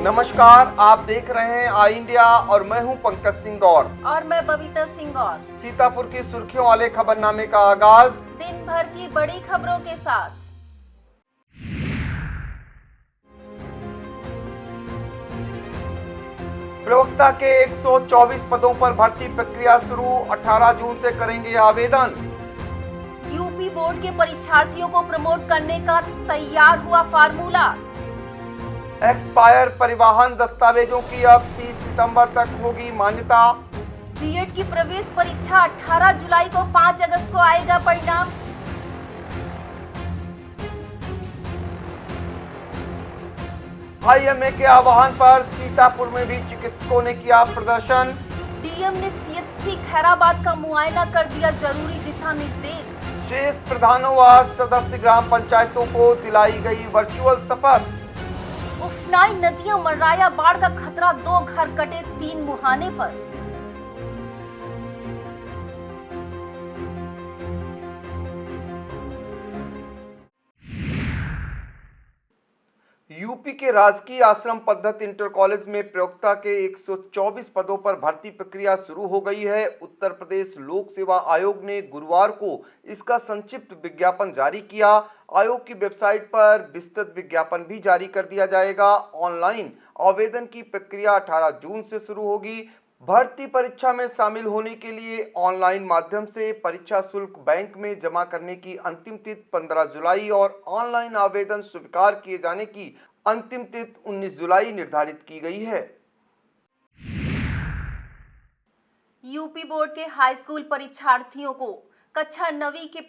नमस्कार, आप देख रहे हैं आई इंडिया और मैं हूं पंकज सिंह गौर और मैं बबीता सिंह गौर। सीतापुर की सुर्खियों वाले खबरनामे का आगाज दिन भर की बड़ी खबरों के साथ। प्रवक्ता के 124 पदों पर भर्ती प्रक्रिया शुरू, 18 जून से करेंगे आवेदन। यूपी बोर्ड के परीक्षार्थियों को प्रमोट करने का तैयार हुआ फार्मूला। एक्सपायर परिवहन दस्तावेजों की अब 30 सितंबर तक होगी मान्यता। बीएड की प्रवेश परीक्षा 18 जुलाई को 5 अगस्त को आएगा परिणाम। आईएमए के आह्वान पर सीतापुर में भी चिकित्सकों ने किया प्रदर्शन। डीएम ने सीएचसी खैराबाद का मुआयना कर दिया जरूरी दिशा निर्देश। शेष प्रधानों व सदस्य ग्राम पंचायतों को दिलाई गई वर्चुअल शपथ। उफनाई नदियां मर्राया बाढ़ का खतरा, 2 घर कटे 3 मुहाने पर। यूपी के राजकीय आश्रम पद्धति इंटर कॉलेज में प्रवक्ता के 124 पदों पर भर्ती प्रक्रिया शुरू हो गई है। उत्तर प्रदेश लोक सेवा आयोग ने गुरुवार को इसका संक्षिप्त विज्ञापन जारी किया। आयोग की वेबसाइट पर विस्तृत विज्ञापन भी जारी कर दिया जाएगा। ऑनलाइन आवेदन की प्रक्रिया 18 जून से शुरू होगी। भर्ती परीक्षा में शामिल होने के लिए ऑनलाइन माध्यम से परीक्षा शुल्क बैंक में जमा करने की अंतिम तिथि 15 जुलाई और ऑनलाइन आवेदन स्वीकार किए जाने की अंतिम तिथि 19 जुलाई निर्धारित की गई है। यूपी बोर्ड के हाई स्कूल परीक्षार्थियों को कक्षा 9वीं के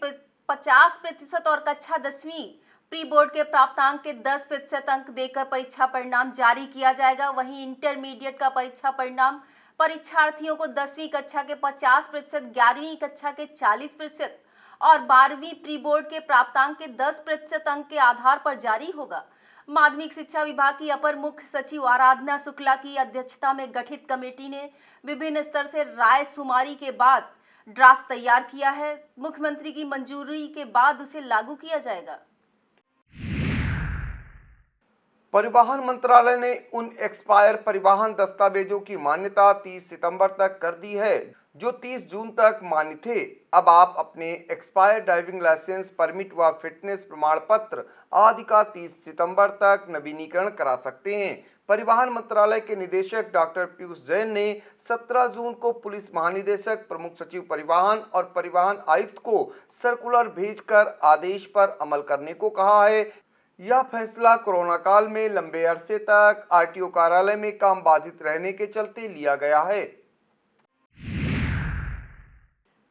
50% और कक्षा 10वीं प्री बोर्ड के प्राप्तांक के 10% अंक देकर परीक्षा परिणाम जारी किया जाएगा। वहीं इंटरमीडिएट का परीक्षा परिणाम परीक्षार्थियों को 10वीं कक्षा के 50%, 11वीं कक्षा के 40% और 12वीं प्री बोर्ड के प्राप्तांक के 10% अंक के आधार पर जारी होगा। माध्यमिक शिक्षा विभाग की अपर मुख्य सचिव आराधना शुक्ला की अध्यक्षता में गठित कमेटी ने विभिन्न स्तर से राय शुमारी के बाद ड्राफ्ट तैयार किया है। मुख्यमंत्री की मंजूरी के बाद उसे लागू किया जाएगा। परिवहन मंत्रालय ने उन एक्सपायर परिवहन दस्तावेजों की मान्यता 30 सितंबर तक कर दी है जो 30 जून तक मान्य थे। अब आप अपने एक्सपायर ड्राइविंग लाइसेंस, परमिट व फिटनेस प्रमाण पत्र आदि का 30 सितंबर तक नवीनीकरण करा सकते हैं। परिवहन मंत्रालय के निदेशक डॉक्टर पीयूष जैन ने 17 जून को पुलिस महानिदेशक, प्रमुख सचिव परिवहन और परिवहन आयुक्त को सर्कुलर भेजकर आदेश पर अमल करने को कहा है। यह फैसला कोरोना काल में लंबे अरसे तक आरटीओ कार्यालय में काम बाधित रहने के चलते लिया गया है।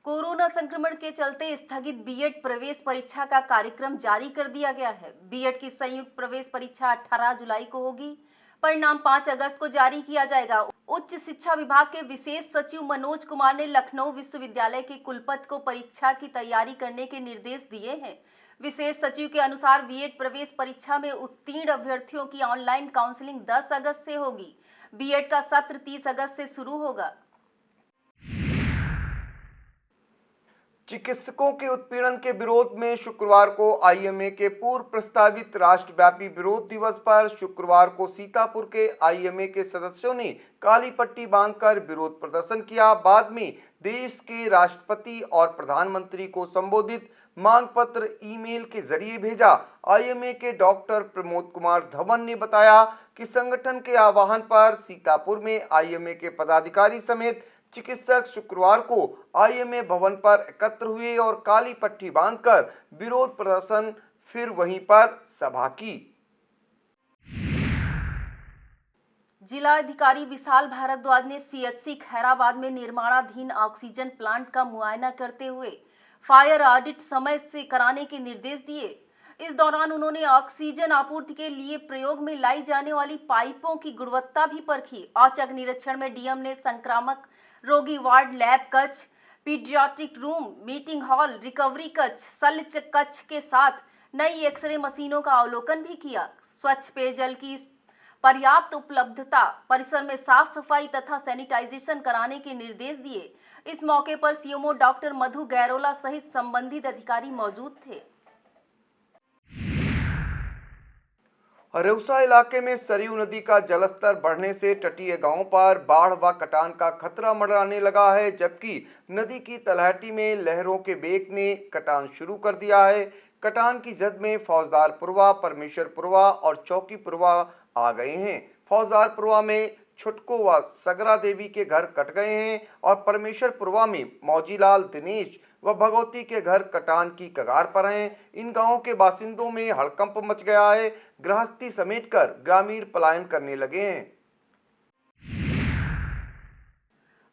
कोरोना संक्रमण के चलते स्थगित बीएड प्रवेश परीक्षा का कार्यक्रम जारी कर दिया गया है। बीएड की संयुक्त प्रवेश परीक्षा 18 जुलाई को होगी। परिणाम 5 अगस्त को जारी किया जाएगा। उच्च शिक्षा विभाग के विशेष सचिव मनोज कुमार ने लखनऊ विश्वविद्यालय के कुलपति को परीक्षा की तैयारी करने के निर्देश दिए हैं। विशेष सचिव के अनुसार बीएड प्रवेश परीक्षा में उत्तीर्ण अभ्यर्थियों की ऑनलाइन काउंसलिंग 10 अगस्त से होगी। बीएड का सत्र 30 अगस्त से शुरू होगा। चिकित्सकों के उत्पीड़न के विरोध में शुक्रवार को आईएमए के पूर्व प्रस्तावित राष्ट्रव्यापी विरोध दिवस पर शुक्रवार को सीतापुर के आईएमए के सदस्यों ने काली पट्टी बांधकर विरोध प्रदर्शन किया। बाद में देश के राष्ट्रपति और प्रधानमंत्री को संबोधित मांग पत्र ईमेल के जरिए भेजा। आईएमए के डॉक्टर प्रमोद कुमार धवन ने बताया कि संगठन के आह्वान पर सीतापुर में आईएमए के पदाधिकारी समेत चिकित्सक शुक्रवार को आईएमए भवन पर एकत्र हुए और काली पट्टी बांधकर विरोध प्रदर्शन, फिर वहीं पर सभा की। जिला अधिकारी विशाल भारद्वाज ने सीएचसी खैराबाद में निर्माणाधीन ऑक्सीजन प्लांट का मुआयना करते हुए फायर ऑडिट समय से कराने के निर्देश दिए। इस दौरान उन्होंने ऑक्सीजन आपूर्ति के लिए प्रयोग में लाई जाने वाली पाइपों की गुणवत्ता भी परखी। औचक निरीक्षण में डीएम ने संक्रामक रोगी वार्ड, लैब कक्ष, paediatric room, meeting hall, recovery कक्ष, शल्य कक्ष के साथ नई एक्सरे मशीनों का अवलोकन भी किया। स्वच्छ पेयजल की पर्याप्त उपलब्धता, परिसर में साफ सफाई तथा सैनिटाइजेशन कराने के निर्देश दिए। इस मौके पर सीएमओ डॉक्टर मधु गैरोला सहित संबंधित अधिकारी मौजूद थे। रेउसा इलाके में सरयू नदी का जलस्तर बढ़ने से तटीय गांवों पर बाढ़ व कटान का खतरा मंडराने लगा है, जबकि नदी की तलहटी में लहरों के बेग ने कटान शुरू कर दिया है। कटान की जद में फौजदारपुरवा, परमेश्वरपुरवा और चौकीपुरवा आ गए हैं। फौजदारपुरवा में छुटको व सगरा देवी के घर कट गए हैं और परमेश्वरपुरवा में मौजीलाल, दिनेश व भगवती के घर कटान की कगार पर हैं। इन गांवों के बासिंदों में हड़कंप मच गया है। गृहस्थी समेटकर ग्रामीण पलायन करने लगे हैं।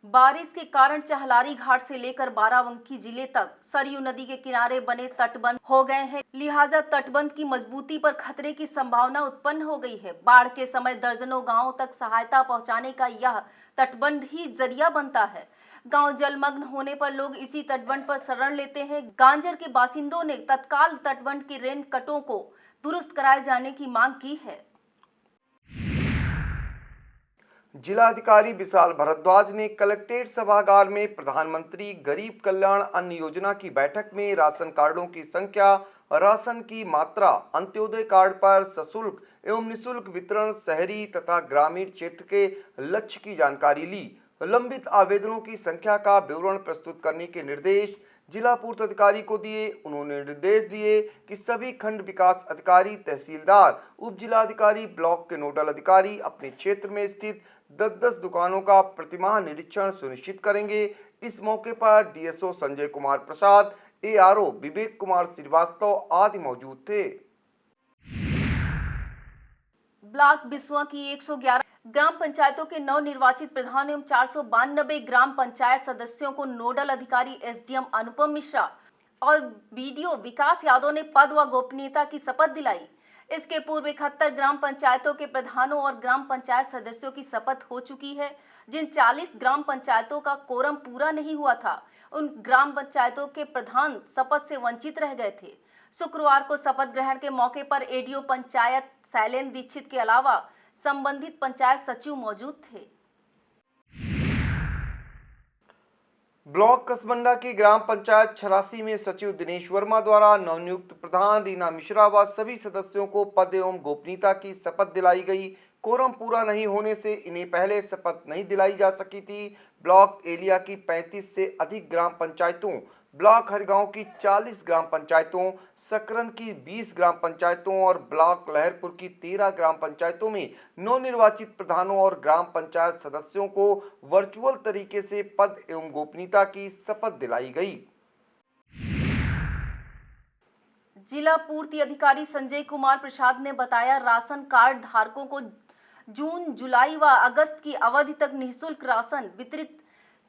बारिश के कारण चहलारी घाट से लेकर बाराबंकी जिले तक सरयू नदी के किनारे बने तटबंध हो गए हैं, लिहाजा तटबंध की मजबूती पर खतरे की संभावना उत्पन्न हो गई है। बाढ़ के समय दर्जनों गांवों तक सहायता पहुंचाने का यह तटबंध ही जरिया बनता है। गांव जलमग्न होने पर लोग इसी तटबंध पर शरण लेते हैं। गांजर के बासिंदों ने तत्काल तटबंध के रेन कटों को दुरुस्त कराए जाने की मांग की है। जिलाधिकारी विशाल भारद्वाज ने कलेक्ट्रेट सभागार में प्रधानमंत्री गरीब कल्याण अन्न योजना की बैठक में राशन कार्डों की संख्या, राशन की मात्रा, अंत्योदय कार्ड पर सशुल्क एवं निःशुल्क वितरण, शहरी तथा ग्रामीण क्षेत्र के लक्ष्य की जानकारी ली। लंबित आवेदनों की संख्या का विवरण प्रस्तुत करने के निर्देश जिला पूर्त अधिकारी को दिए। उन्होंने निर्देश दिए कि सभी खंड विकास अधिकारी, तहसीलदार, उप जिलाधिकारी, ब्लॉक के नोडल अधिकारी अपने क्षेत्र में स्थित 10-10 दुकानों का प्रतिमाह निरीक्षण सुनिश्चित करेंगे। इस मौके पर डीएसओ संजय कुमार प्रसाद, एआरओ विवेक कुमार श्रीवास्तव आदि मौजूद थे। ब्लॉक बिसुआ की 111 ग्राम पंचायतों के नवनिर्वाचित प्रधान एवं 492 ग्राम पंचायत सदस्यों को नोडल अधिकारी एसडीएम अनुपम मिश्रा और बीडीओ विकास यादव ने पद व गोपनीयता की शपथ दिलाई। इसके पूर्व 71 ग्राम पंचायतों के प्रधानों और ग्राम पंचायत सदस्यों की शपथ हो चुकी है। जिन 40 ग्राम पंचायतों का कोरम पूरा नहीं हुआ था, उन ग्राम पंचायतों के प्रधान शपथ से वंचित रह गए थे। शुक्रवार को शपथ ग्रहण के मौके पर एडीओ पंचायत शैलेंद्र दीक्षित के अलावा संबंधित पंचायत सचिव मौजूद थे। ब्लॉक कसबंडा की ग्राम पंचायत 86 में सचिव दिनेश वर्मा द्वारा नवनियुक्त प्रधान रीना मिश्रा व सभी सदस्यों को पद एवं गोपनीयता की शपथ दिलाई गई। कोरम पूरा नहीं होने से इन्हें पहले शपथ नहीं दिलाई जा सकी थी। ब्लॉक एलिया की 35 से अधिक ग्राम पंचायतों, ब्लॉक हरगांव की 40 ग्राम पंचायतों, सकरन की 20 ग्राम पंचायतों और ब्लॉक लहरपुर की 13 ग्राम पंचायतों में नवनिर्वाचित प्रधानों और ग्राम पंचायत सदस्यों को वर्चुअल तरीके से पद एवं गोपनीयता की शपथ दिलाई गई। जिला पूर्ति अधिकारी संजय कुमार प्रसाद ने बताया, राशन कार्ड धारकों को जून, जुलाई व अगस्त की अवधि तक निःशुल्क राशन वितरित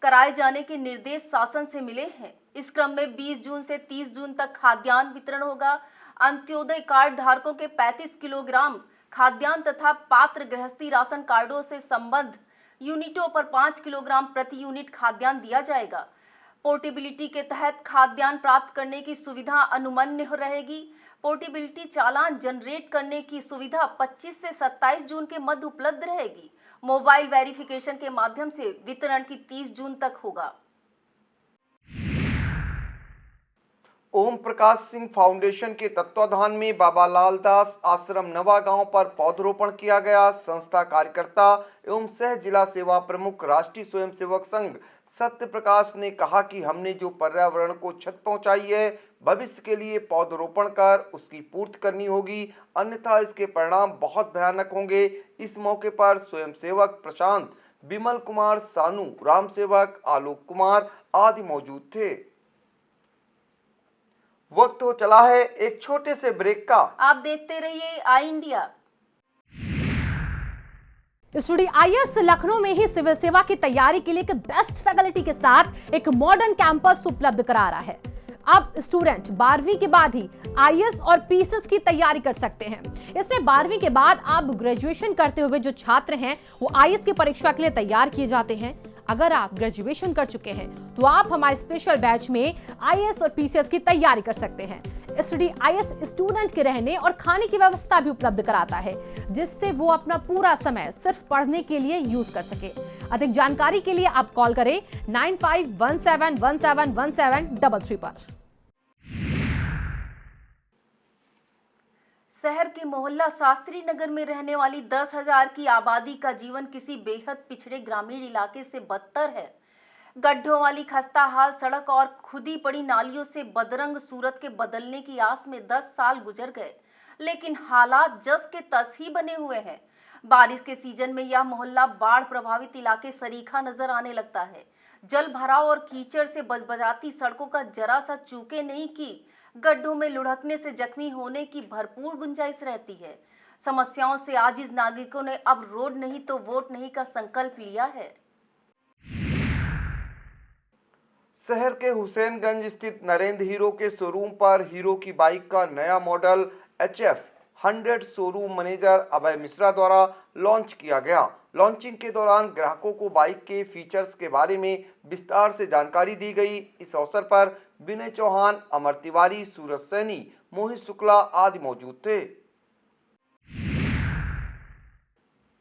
कराए जाने के निर्देश शासन से मिले हैं। इस क्रम में 20 जून से 30 जून तक खाद्यान्न वितरण होगा। अंत्योदय कार्ड धारकों के 35 किलोग्राम खाद्यान्न तथा पात्र गृहस्थी राशन कार्डों से संबद्ध यूनिटों पर 5 किलोग्राम प्रति यूनिट खाद्यान्न दिया जाएगा। पोर्टेबिलिटी के तहत खाद्यान्न प्राप्त करने की सुविधा अनुमन्य रहेगी। पोर्टेबिलिटी चालान जनरेट करने की सुविधा 25 से 27 जून के मध्य उपलब्ध रहेगी। मोबाइल वेरिफिकेशन के माध्यम से वितरण की 30 जून तक होगा। ओम प्रकाश सिंह फाउंडेशन के तत्वाधान में बाबा लाल दास आश्रम नवा गांव पर पौधरोपण किया गया। संस्था कार्यकर्ता एवं सह जिला सेवा प्रमुख राष्ट्रीय स्वयंसेवक संघ सत्य प्रकाश ने कहा कि हमने जो पर्यावरण को क्षति पहुंचाई है, भविष्य के लिए पौधरोपण कर उसकी पूर्ति करनी होगी, अन्यथा इसके परिणाम बहुत भयानक होंगे। इस मौके पर स्वयंसेवक प्रशांत, विमल कुमार सानू, राम सेवक आलोक कुमार आदि मौजूद थे। वक्त हो चला है एक छोटे से ब्रेक का। आप देखते रहिए आई इंडिया। स्टूडियो आईएएस लखनऊ में ही सिविल सेवा की तैयारी के लिए एक बेस्ट फैकल्टी के साथ एक मॉडर्न कैंपस उपलब्ध करा रहा है। अब स्टूडेंट 12वीं के बाद ही आईएएस और पीसीएस की तैयारी कर सकते हैं। इसमें 12वीं के बाद आप ग्रेजुएशन करते हुए जो छात्र हैं वो आईएएस की परीक्षा के लिए तैयार किए जाते हैं। अगर आप ग्रेजुएशन कर चुके हैं तो आप हमारे स्पेशल बैच में आईएएस और पीसीएस की तैयारी कर सकते हैं। स्टूडियो आईएएस स्टूडेंट के रहने और खाने की व्यवस्था भी उपलब्ध कराता है, जिससे वो अपना पूरा समय सिर्फ पढ़ने के लिए यूज कर सके। अधिक जानकारी के लिए आप कॉल करें 9517171733 पर। शहर के मोहल्ला शास्त्री नगर में रहने वाली 10,000 की आबादी का जीवन किसी बेहद पिछड़े ग्रामीण इलाके से बदतर है। गड्ढों वाली खस्ता हाल सड़क और खुदी पड़ी नालियों से बदरंग सूरत के बदलने की आस में 10 साल गुजर गए, लेकिन हालात जस के तस ही बने हुए हैं। बारिश के सीजन में यह मोहल्ला बाढ़ प्रभावित इलाके सरीखा नजर आने लगता है। जल भराव और कीचड़ से बजबजाती सड़कों का जरा सा चूके नहीं कि गड्ढों में लुढ़कने से जख्मी होने की भरपूर गुंजाइश रहती है। समस्याओं से आजिज नागरिकों ने अब रोड नहीं तो वोट नहीं का संकल्प लिया है। शहर के हुसैनगंज स्थित नरेंद्र हीरो के शोरूम पर हीरो की बाइक का नया मॉडल HF100 शोरूम मैनेजर अभय मिश्रा द्वारा लॉन्च किया गया। लॉन्चिंग के दौरान ग्राहकों को बाइक के फीचर्स के बारे में विस्तार से जानकारी दी गई। इस अवसर पर विनय चौहान, अमर तिवारी, सूरज सैनी, मोहित शुक्ला आदि मौजूद थे।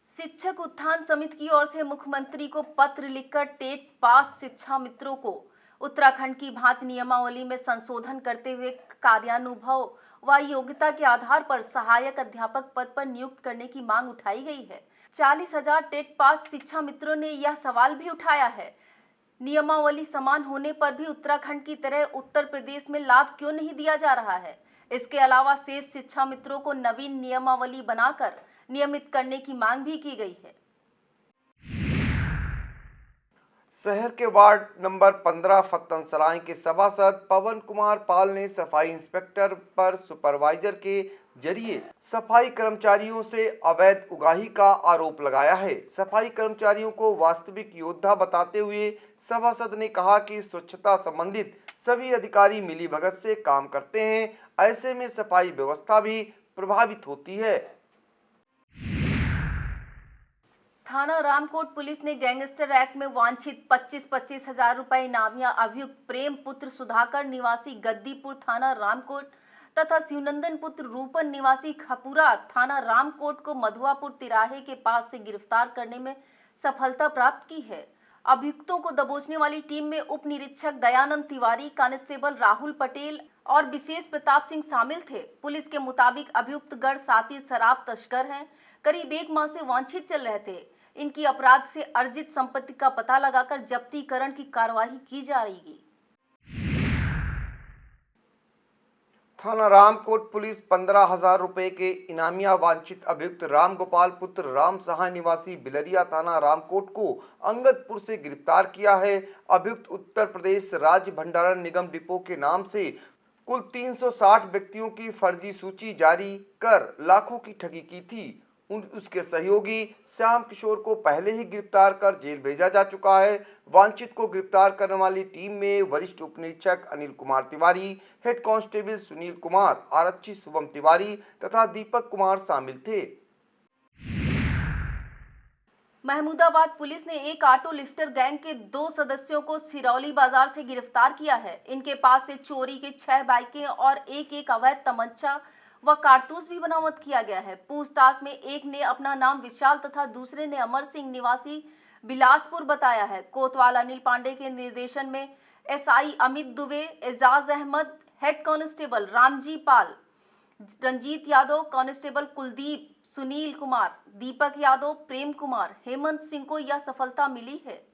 शिक्षक उत्थान समिति की ओर से मुख्यमंत्री को पत्र लिखकर टेट पास शिक्षा मित्रों को उत्तराखंड की भांति नियमावली में संशोधन करते हुए कार्यानुभव व योग्यता के आधार पर सहायक अध्यापक पद पर नियुक्त करने की मांग उठाई गई है। 40,000 टेट पास शिक्षा मित्रों ने यह सवाल भी उठाया है, नियमावली समान होने पर भी उत्तराखंड की तरह उत्तर प्रदेश में लाभ क्यों नहीं दिया जा रहा है। इसके अलावा शेष शिक्षा मित्रों को नवीन नियमावली बनाकर नियमित करने की मांग भी की गई है। शहर के वार्ड नंबर 15 फत्तनसराय के सभासद पवन कुमार पाल ने सफाई इंस्पेक्टर पर सुपरवाइजर के जरिए सफाई कर्मचारियों से अवैध उगाही का आरोप लगाया है। सफाई कर्मचारियों को वास्तविक योद्धा बताते हुए सभासद ने कहा कि स्वच्छता संबंधित सभी अधिकारी मिलीभगत से काम करते हैं, ऐसे में सफाई व्यवस्था भी प्रभावित होती है। थाना रामकोट पुलिस ने गैंगस्टर एक्ट में वांछित 25-25 हजार रुपए इनामिया अभियुक्त प्रेम पुत्र सुधाकर निवासी गद्दीपुर थाना रामकोट तथा शिवनंदन पुत्र रूपन निवासी खपुरा थाना रामकोट को मधुआपुर तिराहे के पास से गिरफ्तार करने में सफलता प्राप्त की है। अभियुक्तों को दबोचने वाली टीम में उप निरीक्षक दयानंद तिवारी, कांस्टेबल राहुल पटेल और विशेष प्रताप सिंह शामिल थे। पुलिस के मुताबिक अभियुक्त गढ़ साथी शराब तस्कर हैं, करीब 1 माह से वांछित चल रहे थे। इनकी अपराध से अर्जित संपत्ति का पता लगाकर जब्तीकरण की कार्यवाही की जा रही है। थाना रामकोट पुलिस 15,000 रुपए के इनामिया वांछित अभियुक्त राम गोपाल पुत्र राम सहाय निवासी बिलरिया थाना रामकोट को अंगदपुर से गिरफ्तार किया है। अभियुक्त उत्तर प्रदेश राज्य भंडारण निगम डिपो के नाम से कुल 360 व्यक्तियों की फर्जी सूची जारी कर लाखों की ठगी की थी। उसके सहयोगी श्याम किशोर को पहले ही गिरफ्तार कर जेल भेजा जा चुका है। वांछित को गिरफ्तार करने वाली टीम में वरिष्ठ उप निरीक्षक अनिल कुमार तिवारी, हेड कांस्टेबल सुनील कुमार, आरक्षी शुभम तिवारी तथा दीपक कुमार शामिल थे। महमूदाबाद पुलिस ने एक ऑटो लिफ्टर गैंग के 2 सदस्यों को सिरौली बाजार से गिरफ्तार किया है। इनके पास से चोरी के 6 बाइकें और एक अवैध तमंचा व कारतूस भी बरामद किया गया है। पूछताछ में एक ने अपना नाम विशाल तथा दूसरे ने अमर सिंह निवासी बिलासपुर बताया है। कोतवाल अनिल पांडे के निर्देशन में SI Amit Dubey, Ejaz Ahmed, head constable Ramji Pal, Ranjit Yadav, constable Kuldeep, Sunil Kumar, Deepak Yadav, Prem Kumar, Hemant Singh को यह सफलता मिली है।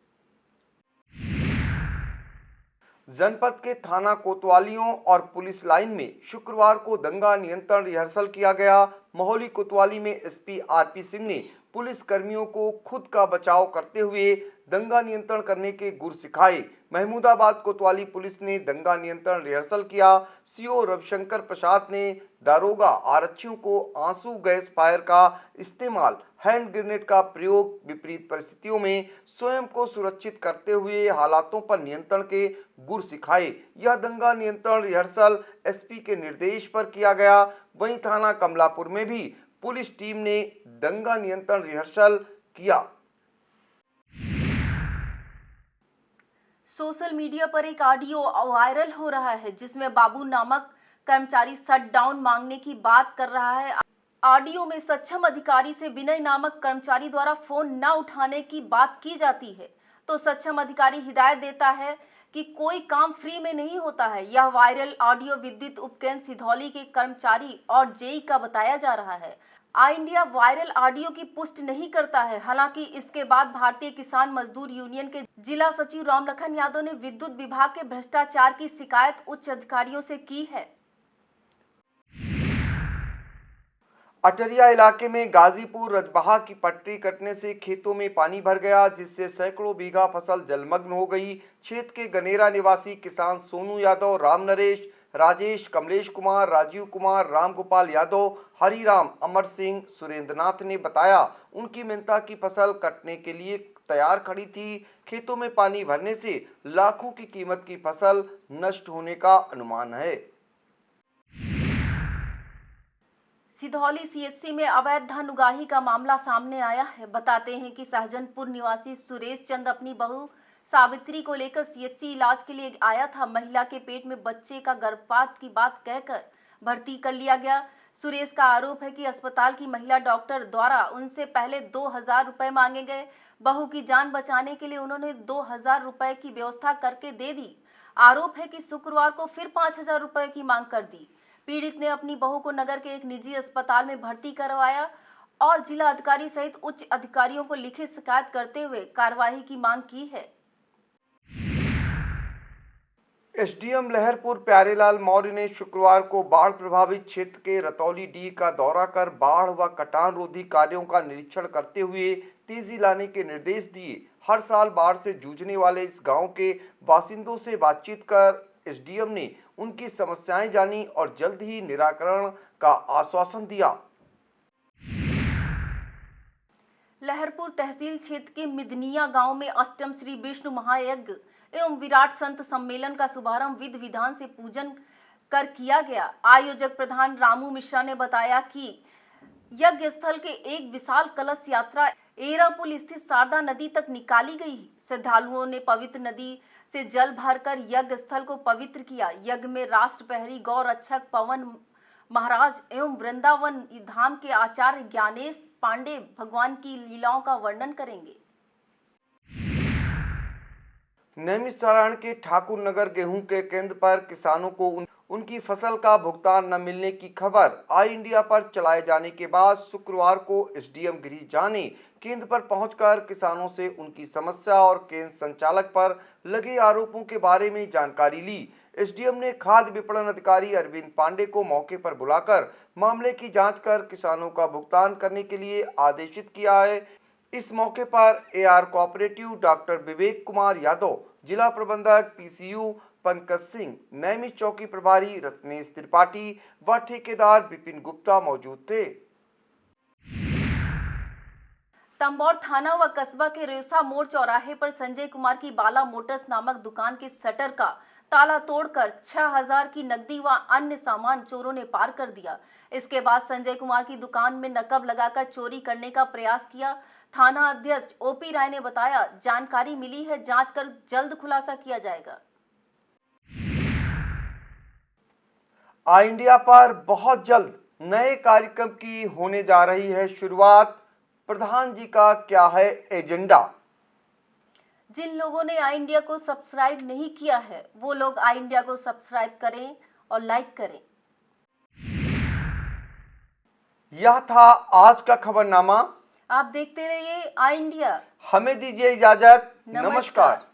जनपद के थाना कोतवालियों और पुलिस लाइन में शुक्रवार को दंगा नियंत्रण रिहर्सल किया गया। मोहाली कोतवाली में SP RP सिंह ने पुलिस कर्मियों को खुद का बचाव करते हुए दंगा नियंत्रण करने के गुर सिखाए। महमूदाबाद कोतवाली पुलिस ने दंगा नियंत्रण रिहर्सल किया। CO रविशंकर प्रसाद ने दारोगा आरक्षियों को आंसू गैस फायर का इस्तेमाल, हैंड ग्रेनेड का प्रयोग, विपरीत परिस्थितियों में स्वयं को सुरक्षित करते हुए हालातों पर नियंत्रण के गुर सिखाए। यह दंगा नियंत्रण रिहर्सल SP के निर्देश पर किया गया। वहीं थाना कमलापुर में भी पुलिस टीम ने दंगा नियंत्रण रिहर्सल किया। सोशल मीडिया पर एक ऑडियो वायरल हो रहा है जिसमें बाबू नामक कर्मचारी शट डाउन मांगने की बात कर रहा है। ऑडियो में सक्षम अधिकारी से विनय नामक कर्मचारी द्वारा फोन न उठाने की बात की जाती है तो सक्षम अधिकारी हिदायत देता है कि कोई काम फ्री में नहीं होता है। यह वायरल ऑडियो विद्युत उपकेंद्र सिधौली के कर्मचारी और जेई का बताया जा रहा है। आई इंडिया वायरल ऑडियो की पुष्टि नहीं करता है। हालांकि इसके बाद भारतीय किसान मजदूर यूनियन के जिला सचिव रामलखन यादव ने विद्युत विभाग के भ्रष्टाचार की शिकायत उच्च अधिकारियों से की है। अटरिया इलाके में गाजीपुर रजबहा की पटरी कटने से खेतों में पानी भर गया, जिससे सैकड़ों बीघा फसल जलमग्न हो गई। क्षेत्र के गनेरा निवासी किसान सोनू यादव, राम नरेश, राजेश, कमलेश कुमार, राजीव कुमार, राम गोपाल यादव, हरिराम, अमर सिंह, सुरेंद्रनाथ ने बताया उनकी मेहनता की फसल कटने के लिए तैयार खड़ी थी। खेतों में पानी भरने से लाखों की कीमत की फसल नष्ट होने का अनुमान है। सिधौली सीएचसी में अवैध धन उगाही का मामला सामने आया है। बताते हैं कि सहजनपुर निवासी सुरेश चंद अपनी बहू सावित्री को लेकर सीएचसी इलाज के लिए आया था। महिला के पेट में बच्चे का गर्भपात की बात कहकर भर्ती कर लिया गया। सुरेश का आरोप है कि अस्पताल की महिला डॉक्टर द्वारा उनसे पहले 2000 रुपए मांगे गए। बहू की जान बचाने के लिए उन्होंने 2000 रुपए की व्यवस्था करके दे दी। आरोप है कि शुक्रवार को फिर 5000 रुपए की मांग कर दी। पीड़ित ने अपनी बहू को नगर के एक निजी अस्पताल में भर्ती करवाया और जिला अधिकारी सहित उच्च अधिकारियों को लिखित शिकायत करते हुए कार्रवाई की मांग की है। एसडीएम लहरपुर प्यारेलाल मौर्य ने शुक्रवार को बाढ़ प्रभावित क्षेत्र के रतौली डी का दौरा कर बाढ़ व कटान रोधी कार्यों का निरीक्षण करते हुए तेजी लाने के निर्देश दिए। हर साल बाढ़ से जूझने वाले इस गांव के बासिंदों से बातचीत कर एसडीएम ने उनकी समस्याएं जानी और जल्द ही निराकरण का आश्वासन दिया। लहरपुर तहसील क्षेत्र के मिदनिया गांव में अष्टम श्री विष्णु महायज्ञ एवं विराट संत सम्मेलन का शुभारंभ विधि विधान से पूजन कर किया गया। आयोजक प्रधान रामू मिश्रा ने बताया कि यज्ञ स्थल के एक विशाल कलश यात्रा एरापुल स्थित शारदा नदी तक निकाली गई। श्रद्धालुओं ने पवित्र नदी से जल भरकर यज्ञ स्थल को पवित्र किया। यज्ञ में राष्ट्र प्रहरी गौ रक्षक पवन महाराज एवं वृंदावन धाम के आचार्य ज्ञानेश पांडे भगवान की लीलाओं का वर्णन करेंगे। नैमिषारण्य के ठाकुर नगर गेहूं के केंद्र पर किसानों को उनकी फसल का भुगतान न मिलने की खबर आई इंडिया पर चलाए जाने के बाद शुक्रवार को एसडीएम गिरीश झा ने केंद्र पर पहुंचकर किसानों से उनकी समस्या और केंद्र संचालक पर लगे आरोपों के बारे में जानकारी ली। एसडीएम ने खाद्य विपणन अधिकारी अरविंद पांडे को मौके पर बुलाकर मामले की जांच कर किसानों का भुगतान करने के लिए आदेशित किया है। इस मौके पर AR cooperative doctor Vivek Kumar Yadav, जिला प्रबंधक पीसीयू पंकज सिंह, नैमिष चौकी प्रभारी रत्नेश त्रिपाठी व ठेकेदार विपिन गुप्ता मौजूद थे। तंबौर थाना व कस्बा के रेवसा मोड़ चौराहे पर संजय कुमार की बाला मोटर्स नामक दुकान के शटर का ताला तोड़कर 6000 की नकदी व अन्य सामान चोरों ने पार कर दिया। इसके बाद संजय कुमार की दुकान में नकब लगाकर चोरी करने का प्रयास किया। थाना अध्यक्ष ओपी राय ने बताया, जानकारी मिली है, जांच कर जल्द खुलासा किया जाएगा। आई इंडिया पर बहुत जल्द नए कार्यक्रम की होने जा रही है शुरुआत। प्रधान जी का क्या है एजेंडा? जिन लोगों ने आई इंडिया को सब्सक्राइब नहीं किया है वो लोग आई इंडिया को सब्सक्राइब करें और लाइक करें। यह था आज का खबरनामा। आप देखते रहिए आई इंडिया। हमें दीजिए इजाजत। नमस्कार।